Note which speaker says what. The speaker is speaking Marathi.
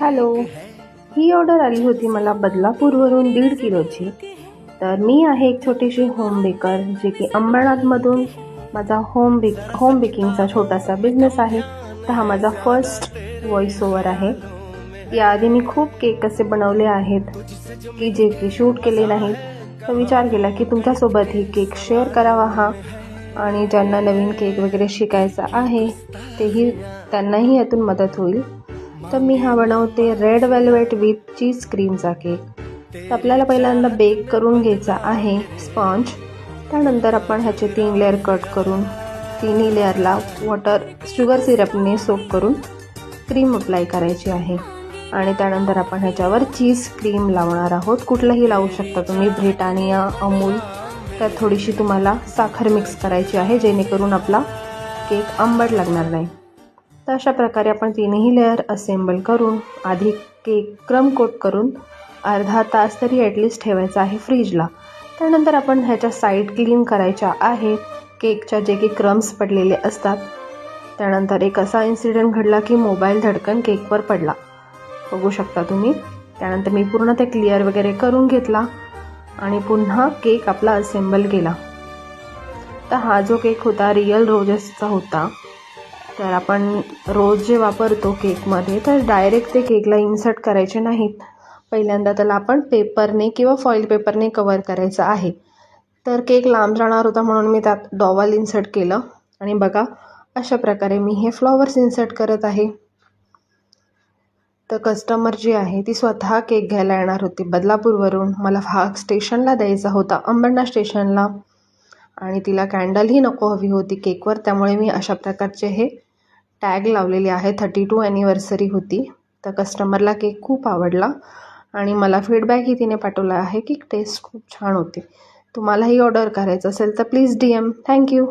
Speaker 1: हॅलो, ही ऑर्डर आली होती मला बदलापूरवरून 1.5 किलोची. तर मी आहे एक छोटीशी होम बेकर, जे की अंबरनाथमधून माझा होम बेकिंगचा छोटासा बिझनेस आहे. तर हा माझा फर्स्ट व्हॉइस ओव्हर आहे. याआधी मी खूप केक असे बनवले आहेत की जे की शूट केले नाहीत. तर विचार केला की तुमच्यासोबतही केक शेअर करावा हा, आणि ज्यांना नवीन केक वगैरे शिकायचा आहे त्यांनाही यातून मदत होईल. तर मी हा बनवते रेड वेल्वेट विथ चीज क्रीमचा केक. तर आपल्याला पहिल्यांदा बेक करून घ्यायचा आहे स्पॉन्ज. त्यानंतर आपण ह्याचे 3 लेअर कट करून तिन्ही लेअरला शुगर सिरपने सोक करून क्रीम अप्लाय करायची आहे. आणि त्यानंतर आपण ह्याच्यावर चीज क्रीम लावणार आहोत. कुठलंही लावू शकता तुम्ही, ब्रिटानिया, अमूल. त्यात थोडीशी तुम्हाला साखर मिक्स करायची आहे, जेणेकरून आपला केक आंबट लागणार नाही. तर अशा प्रकारे आपण तिन्ही लेअर असेंबल करून आधी केक क्रम कोट करून अर्धा तास तरी ॲटलिस्ट ठेवायचा आहे फ्रीजला. त्यानंतर आपण ह्याच्या साईड क्लीन करायच्या आहेत केकच्या, जे की क्रम्स पडलेले असतात. त्यानंतर एक असा इन्सिडेंट घडला की मोबाईल धडकन केकवर पडला, बघू शकता तुम्ही. त्यानंतर मी पूर्ण ते क्लिअर वगैरे करून घेतला आणि पुन्हा केक आपला असेंबल केला. तर हा जो केक होता रिअल रोजेसचा होता. तर आपण रोज जे वापरतो केकमध्ये, तर डायरेक्ट ते केकला इन्सर्ट करायचे नाहीत. पहिल्यांदा त्याला आपण पेपरने किंवा फॉईल पेपरने कवर करायचं आहे. तर केक लांब जाणार होता म्हणून मी त्यात डॉवल इन्सर्ट केलं. आणि बघा, अशा प्रकारे मी हे फ्लॉवर्स इन्सर्ट करत आहे. तर कस्टमर जी आहे ती स्वतः केक घ्यायला येणार होती बदलापूरवरून. मला हा स्टेशनला द्यायचा होता, अंबरनाथ स्टेशनला. आणि तिला कॅन्डलही नको हवी होती केकवर. त्यामुळे मी अशा प्रकारचे हे टॅग लावलेले आहे. 32 ॲनिव्हर्सरी होती. तर कस्टमरला केक खूप आवडला आणि मला फीडबॅकही तिने पाठवला आहे की टेस्ट खूप छान होती. तुम्हालाही ऑर्डर करायचं असेल तर प्लीज DM. थँक्यू.